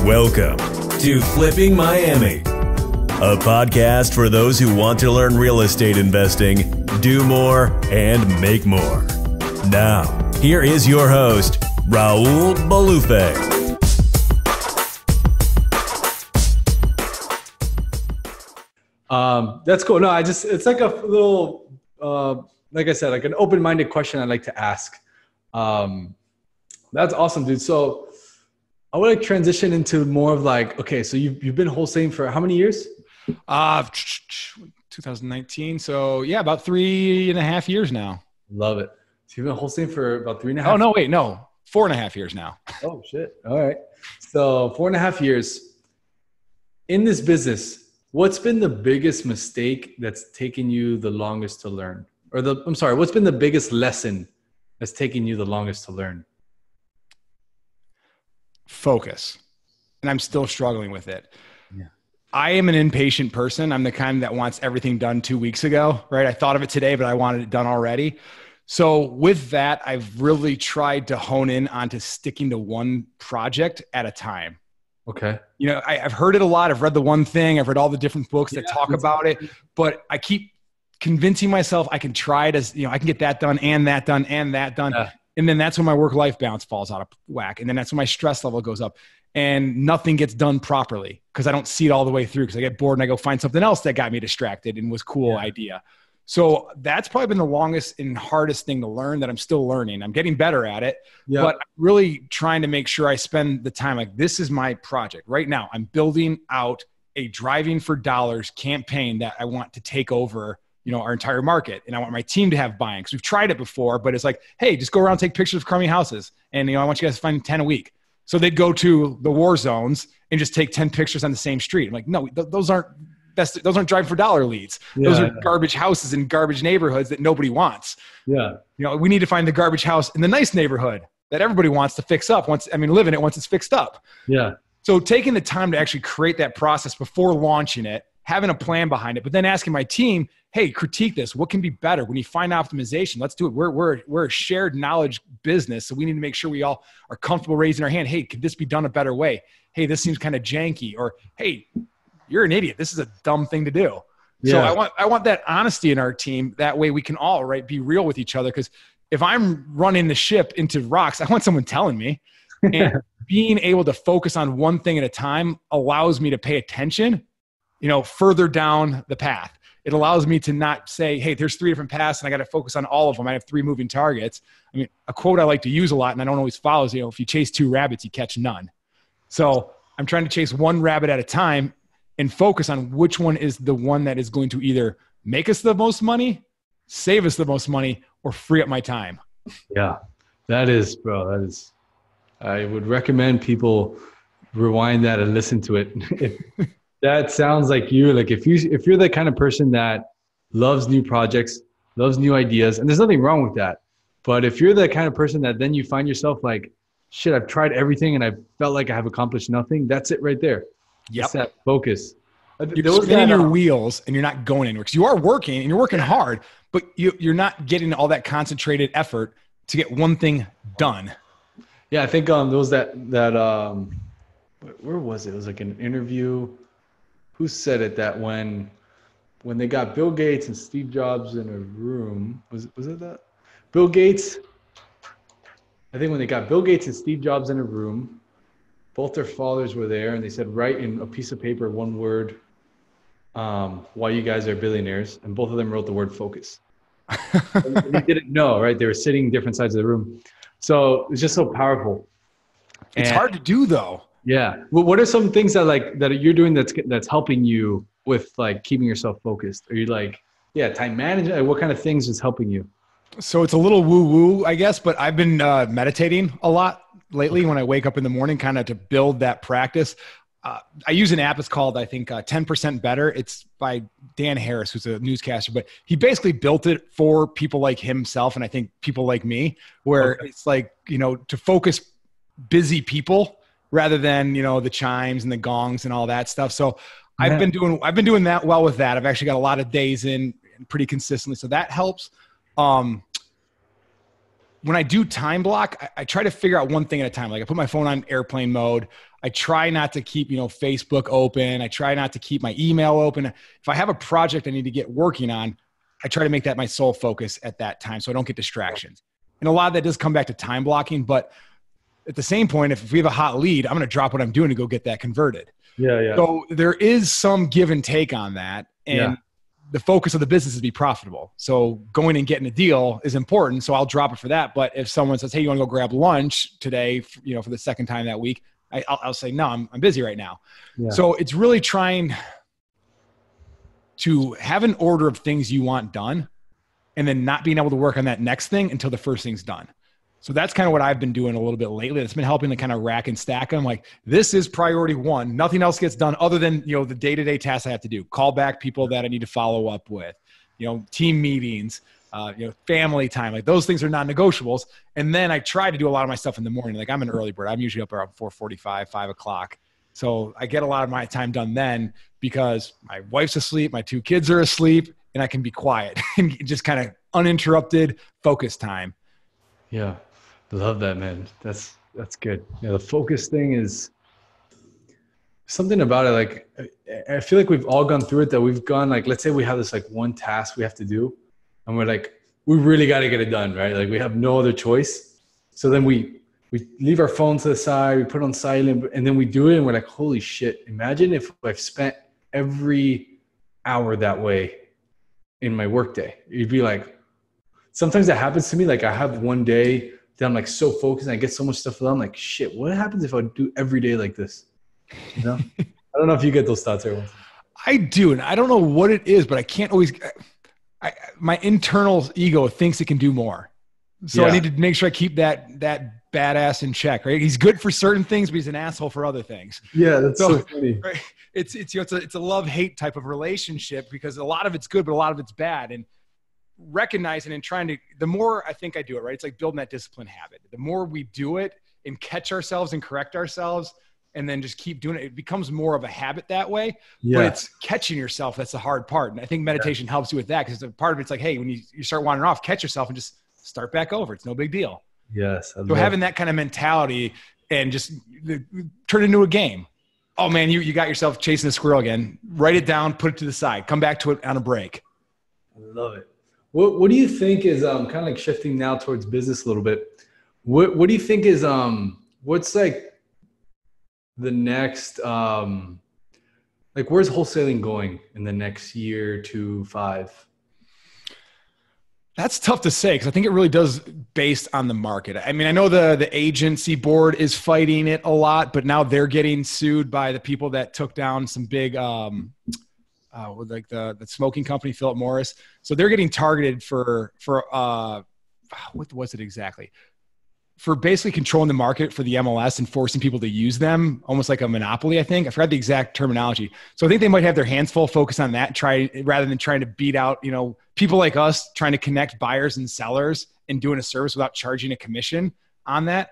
Welcome to Flipping Miami, a podcast for those who want to learn real estate investing, do more, and make more. Now, here is your host, Raul Bolufe. That's cool. No, it's like a little, like I said, like an open-minded question I like to ask. That's awesome, dude. So I want to transition into more of like, okay, so you've been wholesaling for how many years? 2019. So yeah, about 3.5 years now. Love it. So you've been wholesaling for about 3.5. Oh, no, wait, no. 4.5 years now. Oh shit. All right. So 4.5 years in this business. What's been the biggest mistake that's taken you the longest to learn? What's been the biggest lesson that's taken you the longest to learn? Focus. And I'm still struggling with it. Yeah. I am an impatient person. I'm the kind that wants everything done 2 weeks ago, right? I thought of it today, but I wanted it done already. So with that, I've really tried to hone in onto sticking to one project at a time. Okay. You know, I've heard it a lot. I've read the one thing. I've read all the different books that talk about it, but I keep convincing myself I can try it as, I can get that done and that done and that done. Yeah. And then that's when my work-life balance falls out of whack. And then that's when my stress level goes up and nothing gets done properly because I don't see it all the way through because I get bored and I go find something else that got me distracted and was cool idea. So that's probably been the longest and hardest thing to learn that I'm still learning. I'm getting better at it, but I'm really trying to make sure I spend the time like this is my project. Right now, I'm building out a driving for dollars campaign that I want to take over our entire market. And I want my team to have buying because we've tried it before, but it's like, hey, just go around and take pictures of crummy houses. And, I want you guys to find 10 a week. So they'd go to the war zones and just take 10 pictures on the same street. I'm like, no, those aren't driving for dollar leads. Those are garbage houses in garbage neighborhoods that nobody wants. Yeah. We need to find the garbage house in the nice neighborhood that everybody wants to fix up live in it once it's fixed up. Yeah. So taking the time to actually create that process before launching it, having a plan behind it, but then asking my team, hey, critique this. What can be better? When you find optimization, let's do it. We're a shared knowledge business. So we need to make sure we all are comfortable raising our hand. Hey, could this be done a better way? Hey, this seems kind of janky. Or, hey, you're an idiot. This is a dumb thing to do. Yeah. So I want that honesty in our team. That way we can all be real with each other. Because if I'm running the ship into rocks, I want someone telling me. And being able to focus on one thing at a time allows me to pay attention, further down the path. It allows me to not say, hey, there's 3 different paths and I got to focus on all of them. I have 3 moving targets. I mean, a quote I like to use a lot and I don't always follow is, if you chase 2 rabbits, you catch none. So I'm trying to chase 1 rabbit at a time and focus on which one is the one that is going to either make us the most money, save us the most money, or free up my time. Yeah, that is, I would recommend people rewind that and listen to it. That sounds like you. Like if you're the kind of person that loves new projects, loves new ideas, and there's nothing wrong with that. But if you're the kind of person that then you find yourself like, shit, I've tried everything and I felt like I have accomplished nothing. That's it right there. Yep. It's that focus. You're spinning your wheels and you're not going anywhere because you are working and you're working hard, but you're not getting all that concentrated effort to get one thing done. Yeah, I think there was that where was it? It was like an interview. Who said it that when they got Bill Gates and Steve Jobs in a room, was it that? Bill Gates, I think when they got Bill Gates and Steve Jobs in a room, both their fathers were there and they said, write in a piece of paper, 1 word, why you guys are billionaires. And both of them wrote the word focus. They didn't know, right? They were sitting different sides of the room. So it's just so powerful. It's hard to do though. Yeah. Well, what are some things that you're doing that's helping you with like keeping yourself focused? Are you like, time management? What kind of things is helping you? So it's a little woo-woo, I guess, but I've been meditating a lot lately when I wake up in the morning, kind of to build that practice. I use an app. It's called, I think, 10% Better. It's by Dan Harris, who's a newscaster, but he basically built it for people like himself. And I think people like me, where it's like, to focus busy people rather than, the chimes and the gongs and all that stuff. So I've been doing that well with that. I've actually got a lot of days in pretty consistently. So that helps. when I do time block, I try to figure out one thing at a time. Like I put my phone on airplane mode. I try not to keep, Facebook open. I try not to keep my email open. If I have a project I need to get working on, I try to make that my sole focus at that time so I don't get distractions. And a lot of that does come back to time blocking. But at the same point, if we have a hot lead, I'm going to drop what I'm doing to go get that converted. Yeah. So there is some give and take on that. And the focus of the business is to be profitable. So going and getting a deal is important. So I'll drop it for that. But if someone says, hey, you want to go grab lunch today, for the second time that week, I'll say, no, I'm busy right now. Yeah. So it's really trying to have an order of things you want done and then not being able to work on that next thing until the first thing's done. So that's kind of what I've been doing a little bit lately. It's been helping to kind of rack and stack them. Like, this is priority one. Nothing else gets done other than, the day-to-day tasks I have to do. Call back people that I need to follow up with, team meetings, family time. Like, those things are non-negotiables. And then I try to do a lot of my stuff in the morning. Like, I'm an early bird. I'm usually up around 4:45, 5 o'clock. So I get a lot of my time done then because my wife's asleep, my 2 kids are asleep, and I can be quiet and just kind of uninterrupted focus time. Yeah. Love that, man. That's good. Yeah, the focus thing is something about it. Like, I feel like we've all gone through it, that we've gone, like, let's say we have this like one task we have to do, and we're like, we really got to get it done, right? Like, we have no other choice. So then we leave our phones to the side, we put it on silent, and then we do it, and we're like, holy shit! Imagine if I've spent every hour that way in my workday. You'd be like, sometimes that happens to me. Like, I have one day that I'm like so focused and I get so much stuff done. I'm like, shit, what happens if I do every day like this? I don't know if you get those thoughts every once in a while. I do. And I don't know what it is, but I can't always, my internal ego thinks it can do more. So I need to make sure I keep that badass in check, right? He's good for certain things, but he's an asshole for other things. Yeah. That's so funny. Right? It's a love-hate type of relationship, because a lot of it's good, but a lot of it's bad. And recognizing and trying to, the more I think I do it, right? It's like building that discipline habit. The more we do it and catch ourselves and correct ourselves and then just keep doing it, it becomes more of a habit that way. Yeah. But it's catching yourself that's the hard part. And I think meditation helps you with that, because part of it's like, hey, when you start wandering off, catch yourself and just start back over. It's no big deal. Yes. So having that kind of mentality and just turn it into a game. Oh man, you got yourself chasing a squirrel again. Write it down, put it to the side, come back to it on a break. I love it. What do you think is kind of like shifting now towards business a little bit? What do you think is what's like the next like, where's wholesaling going in the next year to 5? That's tough to say, because I think it really does based on the market. I mean, I know the agency board is fighting it a lot, but now they're getting sued by the people that took down some big like the smoking company, Philip Morris. So they're getting targeted for what was it exactly? For basically controlling the market for the MLS and forcing people to use them, almost like a monopoly, I think. I forgot the exact terminology. So I think they might have their hands full, focus on that, rather than trying to beat out, people like us trying to connect buyers and sellers and doing a service without charging a commission on that.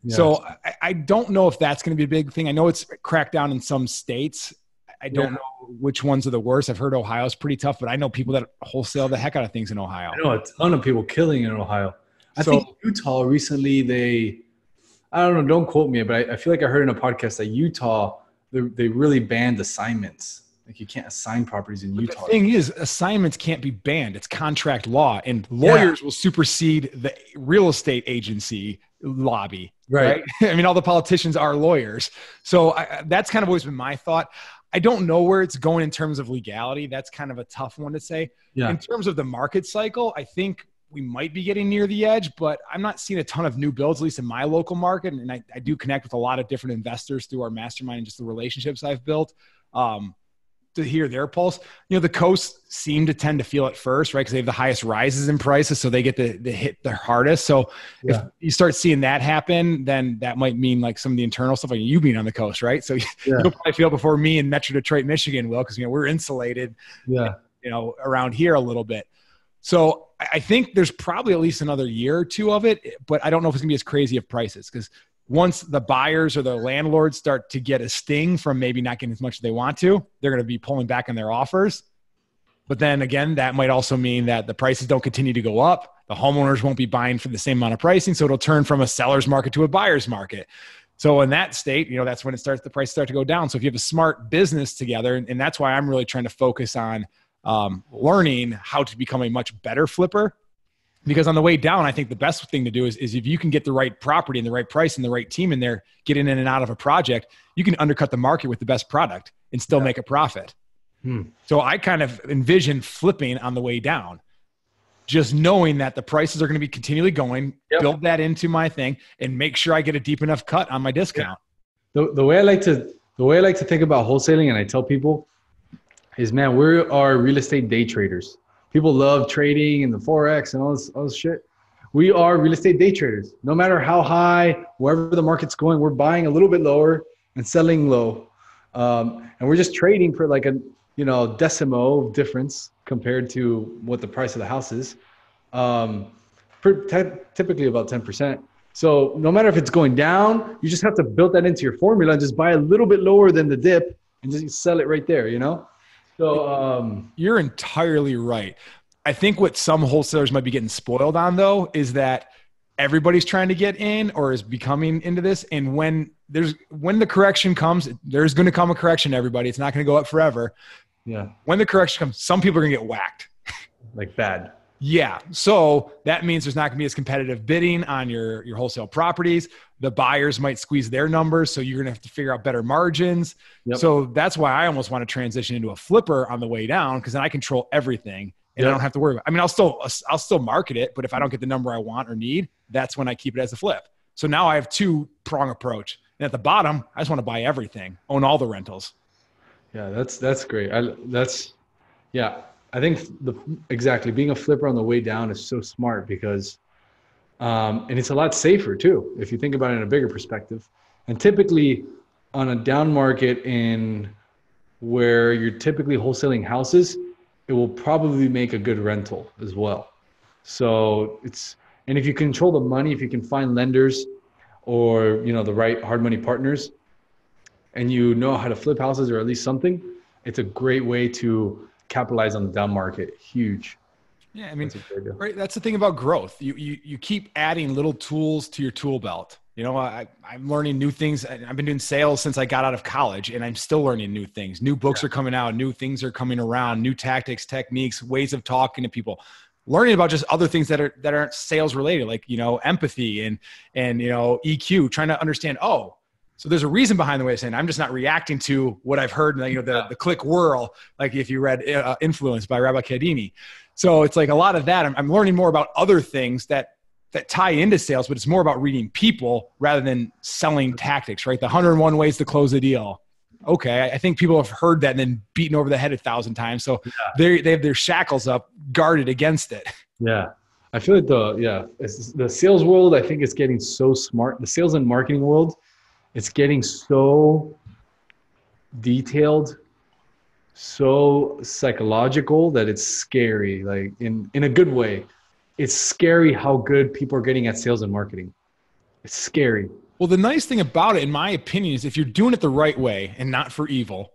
Yes. So I don't know if that's going to be a big thing. I know it's cracked down in some states. I don't know which ones are the worst. I've heard Ohio's pretty tough, but I know people that wholesale the heck out of things in Ohio. I know a ton of people killing in Ohio. I think Utah recently, I don't know, don't quote me, but I feel like I heard in a podcast that Utah, they really banned assignments. Like, you can't assign properties in Utah. The thing is, assignments can't be banned. It's contract law, and lawyers will supersede the real estate agency lobby. Right? I mean, all the politicians are lawyers. So that's kind of always been my thought. I don't know where it's going in terms of legality. That's kind of a tough one to say. Yeah. In terms of the market cycle, I think we might be getting near the edge, but I'm not seeing a ton of new builds, at least in my local market. And I do connect with a lot of different investors through our mastermind and just the relationships I've built to hear their pulse. The coasts seem to tend to feel it first, right? Because they have the highest rises in prices, so they get the hit the hardest. So if you start seeing that happen, then that might mean like some of the internal stuff, like you being on the coast, right? So you'll probably feel before me in Metro Detroit, Michigan will, because we're insulated, around here a little bit. So I think there's probably at least another year or two of it, but I don't know if it's gonna be as crazy of prices, because once the buyers or the landlords start to get a sting from maybe not getting as much as they want to, they're going to be pulling back on their offers. But then again, that might also mean that the prices don't continue to go up the homeowners won't be buying for the same amount of pricing. So it'll turn from a seller's market to a buyer's market. So in that state, that's when the price start to go down. So if you have a smart business together, and that's why I'm really trying to focus on learning how to become a much better flipper. Because on the way down, I think the best thing to do is if you can get the right property and the right price and the right team in there, getting in and out of a project, you can undercut the market with the best product and still make a profit. So I kind of envision flipping on the way down, just knowing that the prices are going to be continually going, build that into my thing and make sure I get a deep enough cut on my discount. The way I like to think about wholesaling, and I tell people, is, man, we are real estate day traders. People love trading and the Forex and all this shit. We are real estate day traders. No matter how high, wherever the market's going, we're buying a little bit lower and selling low. And we're just trading for like a decimo difference compared to what the price of the house is. Typically about 10%. So no matter if it's going down, you just have to build that into your formula and just buy a little bit lower than the dip and just sell it right there, So you're entirely right. I think what some wholesalers might be getting spoiled on, though, is that everybody's trying to get in or is becoming into this. And when the correction comes, there's going to come a correction, everybody. It's not going to go up forever. Yeah. When the correction comes, some people are going to get whacked. Like bad. Yeah. So that means there's not going to be as competitive bidding on your wholesale properties. The buyers might squeeze their numbers. So you're going to have to figure out better margins. Yep. So that's why I almost want to transition into a flipper on the way down, because then I control everything and I don't have to worry about it. I mean, I'll still market it, but if I don't get the number I want or need, that's when I keep it as a flip. So now I have 2-prong approach. And at the bottom, I just want to buy everything, own all the rentals. Yeah, that's great. I think exactly being a flipper on the way down is so smart because, and it's a lot safer too, if you think about it in a bigger perspective. And typically on a down market in where you're typically wholesaling houses, it will probably make a good rental as well. So and if you control the money, if you can find lenders or, the right hard money partners, and you know how to flip houses or at least something, it's a great way to capitalize on the down market. Huge. Yeah. I mean, right. That's the thing about growth. You keep adding little tools to your tool belt. I'm learning new things. I've been doing sales since I got out of college, and I'm still learning new things. New books are coming out, new things are coming around, new tactics, techniques, ways of talking to people, learning about just other things that aren't sales related, like, empathy and EQ, trying to understand, so there's a reason behind the way of saying, I'm just not reacting to what I've heard, the click whirl, like if you read Influence by Rabbi Kadini. So it's like a lot of that. I'm learning more about other things that tie into sales, but it's more about reading people rather than selling tactics, right? The 101 ways to close a deal. Okay. I think people have heard that and then beaten over the head 1,000 times. So they have their shackles up, guarded against it. Yeah. I feel like the sales world, I think, is getting so smart. The sales and marketing world, it's getting so detailed, so psychological that it's scary, like in a good way. It's scary how good people are getting at sales and marketing. It's scary. Well, the nice thing about it, in my opinion, is if you're doing it the right way and not for evil,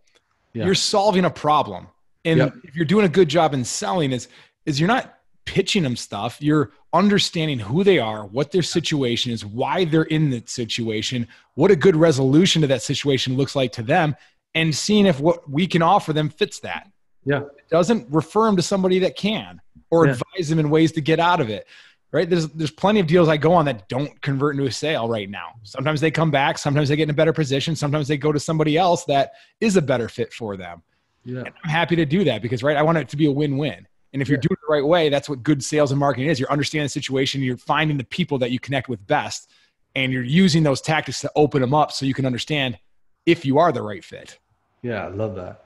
you're solving a problem. And if you're doing a good job in selling, is you're not pitching them stuff. You're understanding who they are, what their situation is, why they're in that situation, what a good resolution to that situation looks like to them, and seeing if what we can offer them fits that. Yeah. It doesn't refer them to somebody that can, or advise them in ways to get out of it. Right? There's plenty of deals I go on that don't convert into a sale right now. Sometimes they come back. Sometimes they get in a better position. Sometimes they go to somebody else that is a better fit for them. Yeah. And I'm happy to do that because, I want it to be a win-win. And if you're doing it the right way, that's what good sales and marketing is. You're understanding the situation. You're finding the people that you connect with best, and you're using those tactics to open them up so you can understand if you are the right fit. Yeah, I love that.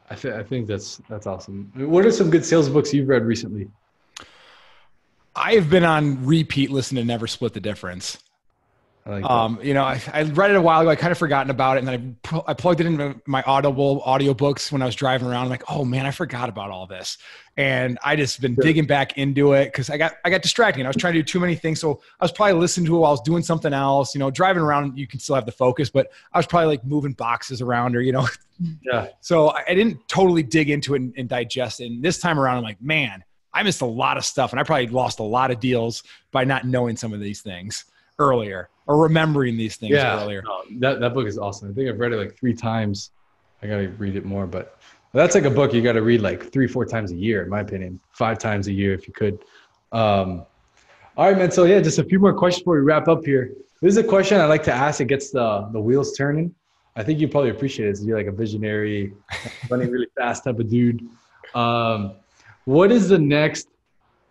I think that's awesome. What are some good sales books you've read recently? I have been on repeat listening to Never Split the Difference. I like that. I read it a while ago. I kind of forgotten about it. And then I plugged it into my Audible audiobooks when I was driving around. I'm like, oh man, I forgot about all this. And I just been digging back into it because I got distracted. I was trying to do too many things. So I was probably listening to it while I was doing something else. Driving around, you can still have the focus, but I was probably like moving boxes around or, Yeah. So I didn't totally dig into it and digest it. And this time around, I'm like, man, I missed a lot of stuff, and I probably lost a lot of deals by not knowing some of these things earlier or remembering these things earlier. No, that book is awesome. I think I've read it like 3 times. I got to read it more, but that's like a book you got to read like 3-4 times a year, in my opinion, 5 times a year if you could. All right, man. So yeah, just a few more questions before we wrap up here. This is a question I like to ask. It gets the wheels turning. I think you probably appreciate it. So you're like a visionary, running really fast type of dude. What is the next,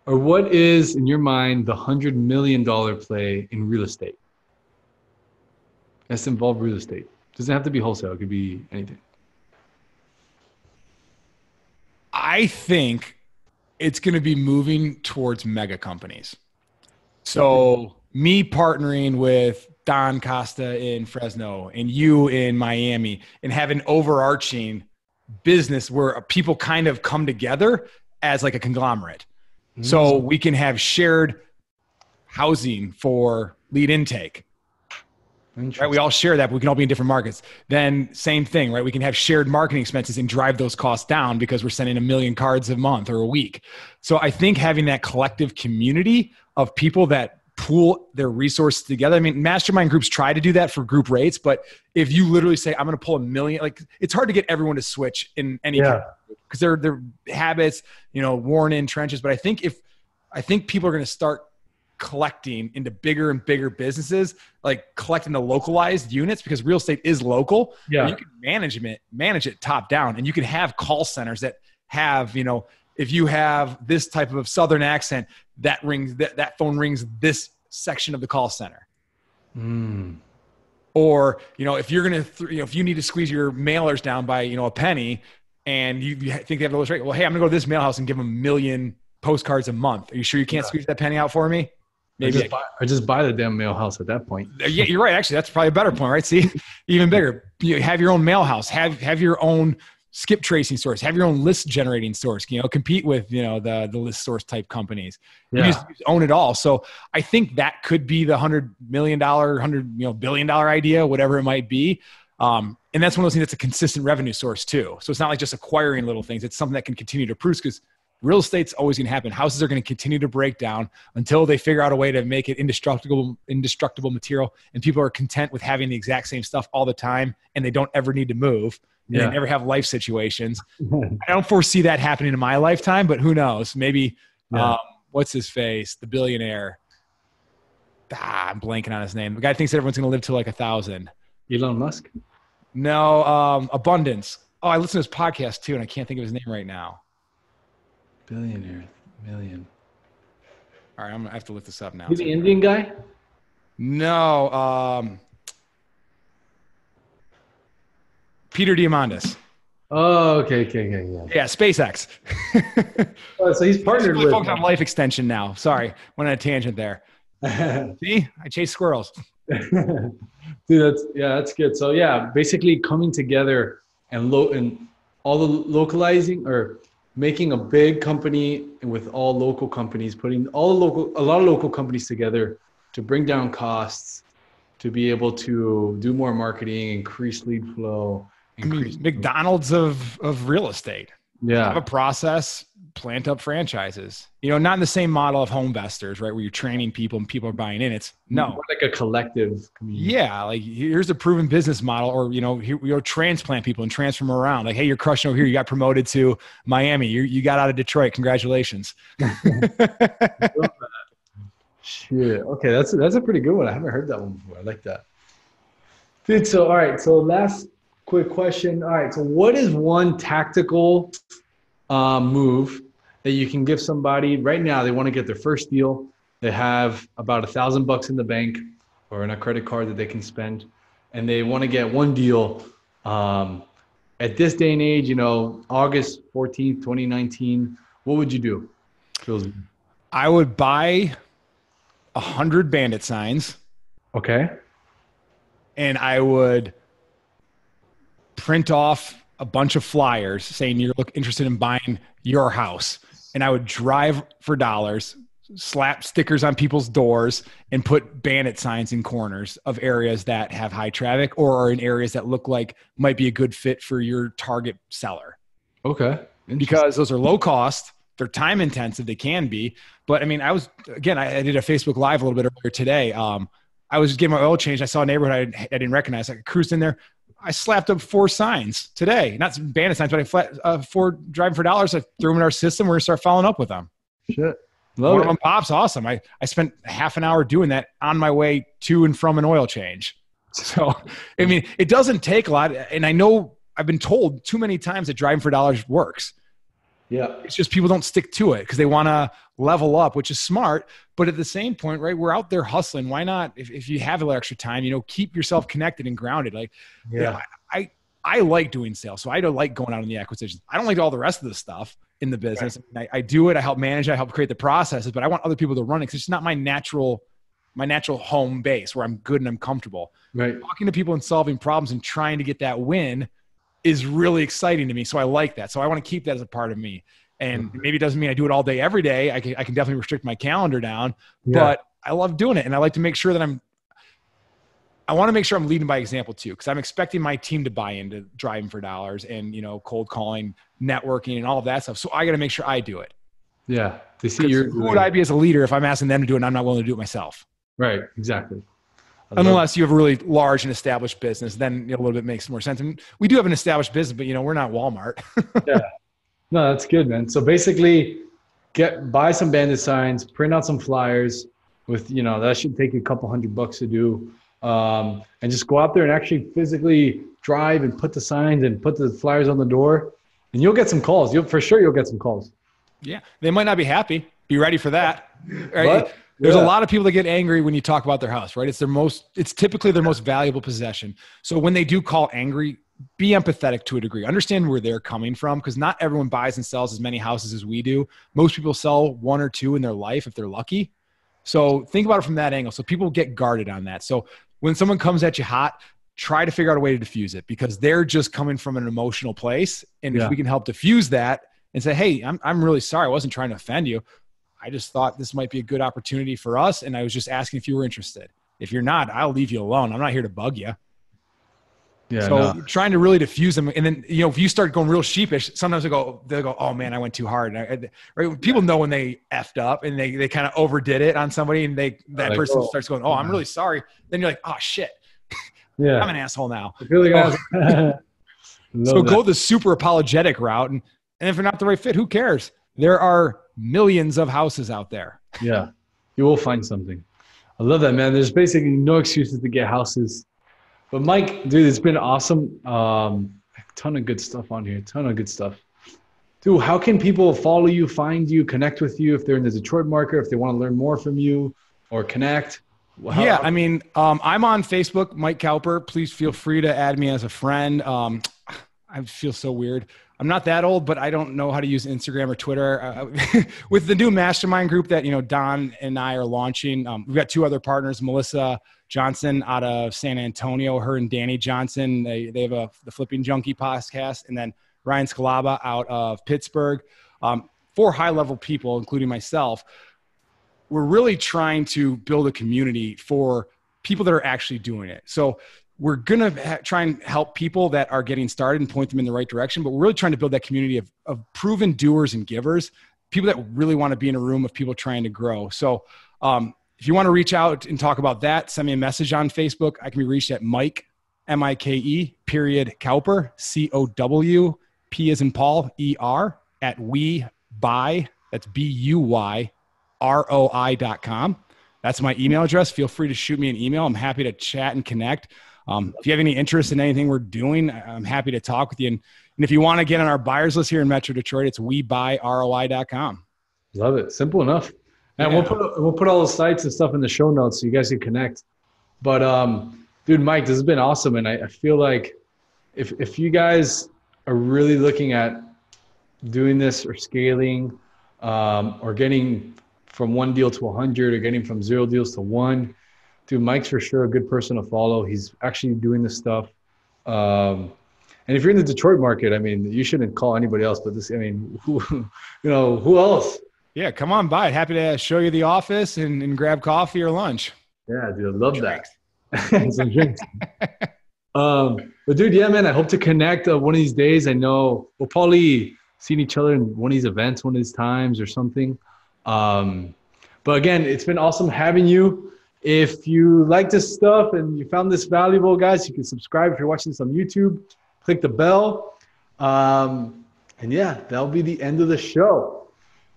or what is in your mind the $100 million play in real estate? Let's involve real estate. Doesn't have to be wholesale. It could be anything. I think it's going to be moving towards mega companies. So me partnering with Don Costa in Fresno and you in Miami and have an overarching business where people kind of come together as like a conglomerate. So we can have shared housing for lead intake. Right? We all share that, but we can all be in different markets. Then same thing, right? We can have shared marketing expenses and drive those costs down because we're sending 1 million cards a month or a week. So I think having that collective community of people that pool their resources together. I mean, mastermind groups try to do that for group rates, but if you literally say, I'm going to pull 1 million, like it's hard to get everyone to switch in any kind of, because their habits, worn in trenches. But I think people are going to start collecting into bigger and bigger businesses, like collecting the localized units, because real estate is local. Yeah. You can manage it top down, and you can have call centers that have, if you have this type of Southern accent, that phone rings this section of the call center. Or, if you're going to, if you need to squeeze your mailers down by, a penny, and you think they have the lowest rate, well, hey, I'm gonna go to this mail house and give them 1 million postcards a month. Are you sure you can't squeeze that penny out for me? Maybe I just buy the damn mail house at that point. Yeah, you're right. Actually, that's probably a better point, right? See, even bigger. You have your own mail house, have your own skip tracing source, have your own list generating source, compete with, the list source type companies. Yeah. You just own it all. So I think that could be the $100 million, $100 billion idea, whatever it might be. And that's one of those things that's a consistent revenue source too. So it's not like just acquiring little things. It's something that can continue to produce, because real estate's always going to happen. Houses are going to continue to break down until they figure out a way to make it indestructible material. And people are content with having the exact same stuff all the time, and they don't ever need to move. Yeah. They never have life situations. I don't foresee that happening in my lifetime, but who knows? Maybe, what's his face? The billionaire. I'm blanking on his name. The guy thinks that everyone's going to live to like 1,000. Elon Musk? No, Abundance. Oh, I listen to his podcast too, and I can't think of his name right now. Billionaire, million. All right, I'm going to have to look this up now. He's the Indian guy? No, Peter Diamandis. Oh, okay, yeah. Yeah, SpaceX. So he's partnered with. Focused on life extension now. Sorry, went on a tangent there. See, I chase squirrels. Dude, that's good. So yeah, basically coming together and all the localizing, or making a big company with all local companies, putting a lot of local companies together to bring down costs, to be able to do more marketing, increase lead flow. McDonald's of real estate. Yeah. Have a process, plant up franchises. Not in the same model of home investors, right? Where you're training people and people are buying in. It's more like a collective community. Yeah. Like here's a proven business model, or, here, transplant people and transfer them around. Like, hey, you're crushing over here. You got promoted to Miami. You got out of Detroit. Congratulations. Shit. Okay. That's a pretty good one. I haven't heard that one before. I like that. Dude. So, all right. So last quick question. All right. So what is one tactical move that you can give somebody right now? They want to get their first deal. They have about $1,000 in the bank or in a credit card that they can spend, and they want to get one deal. At this day and age, August 14th, 2019, what would you do? I would buy 100 bandit signs. Okay. And I would print off a bunch of flyers saying you're interested in buying your house. And I would drive for dollars, slap stickers on people's doors, and put bandit signs in corners of areas that have high traffic or are in areas that look like might be a good fit for your target seller. Okay. Because those are low cost. they're time intensive. They can be, but I mean, I did a Facebook Live a little bit earlier today. I was getting my oil changed. I saw a neighborhood I didn't recognize. I cruised in there. I slapped up 4 signs today, not bandit signs, but 4 driving for dollars. I threw them in our system. We're going to start following up with them. Shit. One of them pops. Awesome. I spent half an hour doing that on my way to and from an oil change. So, I mean, it doesn't take a lot. And I know I've been told too many times that driving for dollars works. Yeah. It's just people don't stick to it because they want to level up, which is smart. But at the same point, right, we're out there hustling. Why not, if you have a little extra time, keep yourself connected and grounded. Like, I like doing sales. So I don't like going out on the acquisitions. I don't like all the rest of the stuff in the business. Right. I do it. I help manage it. I help create the processes, but I want other people to run it because it's not my natural home base where I'm good and I'm comfortable. Right. Talking to people and solving problems and trying to get that win is really exciting to me. So I like that. So I want to keep that as a part of me. And maybe it doesn't mean I do it all day, every day. I can definitely restrict my calendar down, but I love doing it. And I like to make sure that I want to make sure I'm leading by example too, because I'm expecting my team to buy into driving for dollars and, cold calling, networking, and all of that stuff. So I got to make sure I do it. Yeah. They see who would I be as a leader if I'm asking them to do it and I'm not willing to do it myself? Right. Exactly. Unless you have a really large and established business, then a little bit makes more sense. And we do have an established business, but we're not Walmart. Yeah. No, that's good, man. So basically buy some bandit signs, print out some flyers with, that should take you a couple $100 to do. And just go out there and actually physically drive and put the signs and put the flyers on the door, and you'll get some calls. You'll get some calls. Yeah. They might not be happy. Be ready for that. Right? There's a lot of people that get angry when you talk about their house, right? It's typically their most valuable possession. So when they do call angry, be empathetic to a degree. Understand where they're coming from, because not everyone buys and sells as many houses as we do. Most people sell 1 or 2 in their life if they're lucky. So think about it from that angle. So people get guarded on that. So when someone comes at you hot, try to figure out a way to diffuse it, because they're just coming from an emotional place. And if we can help diffuse that and say, hey, I'm really sorry. I wasn't trying to offend you. I just thought this might be a good opportunity for us. And I was just asking if you were interested. If you're not, I'll leave you alone. I'm not here to bug you. Yeah. So trying to really diffuse them. And then, if you start going real sheepish, sometimes they'll go, oh man, I went too hard. Right? People know when they effed up and they kind of overdid it on somebody, and that person starts going, oh, I'm really sorry. Then you're like, oh shit. Yeah. I'm an asshole now. So go the super apologetic route. And if you're not the right fit, who cares? There are millions of houses out there. Yeah. You will find something. I love that, man. There's basically no excuses to get houses. But Mike, dude, it's been awesome. A ton of good stuff on here. Ton of good stuff. Dude, how can people follow you, find you, connect with you if they're in the Detroit market, if they want to learn more from you or connect? I'm on Facebook, Mike Cowper. Please feel free to add me as a friend. I feel so weird. I'm not that old, but I don't know how to use Instagram or Twitter. With the new mastermind group that, Don and I are launching, we've got 2 other partners, Melissa Johnson out of San Antonio, her and Danny Johnson. They have the Flipping Junkie podcast, and then Ryan Scalaba out of Pittsburgh. 4 high-level people, including myself. We're really trying to build a community for people that are actually doing it. So we're going to try and help people that are getting started and point them in the right direction, but we're really trying to build that community of proven doers and givers, people that really want to be in a room of people trying to grow. So if you want to reach out and talk about that, send me a message on Facebook. I can be reached at Mike, M-I-K-E, Cowper, C-O-W-P as in Paul, E-R, at WeBuy, that's BUYROI.com. That's my email address. Feel free to shoot me an email. I'm happy to chat and connect. If you have any interest in anything we're doing, I'm happy to talk with you. And if you want to get on our buyers list here in Metro Detroit, it's WeBuyROI.com. Love it. Simple enough. And we'll put all the sites and stuff in the show notes so you guys can connect. But dude, Mike, this has been awesome. And I feel like if you guys are really looking at doing this or scaling or getting from 1 deal to 100 or getting from 0 deals to 1, dude, Mike's for sure a good person to follow. He's actually doing this stuff. And if you're in the Detroit market, you shouldn't call anybody else, but who else? Yeah, come on by. Happy to show you the office and grab coffee or lunch. Yeah, dude, I love that. Some drinks. But dude, yeah, man, I hope to connect one of these days. I know we'll probably seen each other in one of these events, one of these times or something. But again, it's been awesome having you. If you like this stuff and you found this valuable, guys, you can subscribe if you're watching this on YouTube. Click the bell. And yeah, that'll be the end of the show.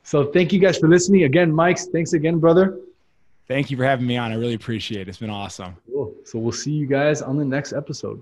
So thank you guys for listening. Again, Mike, thanks again, brother. Thank you for having me on. I really appreciate it. It's been awesome. Cool. So we'll see you guys on the next episode.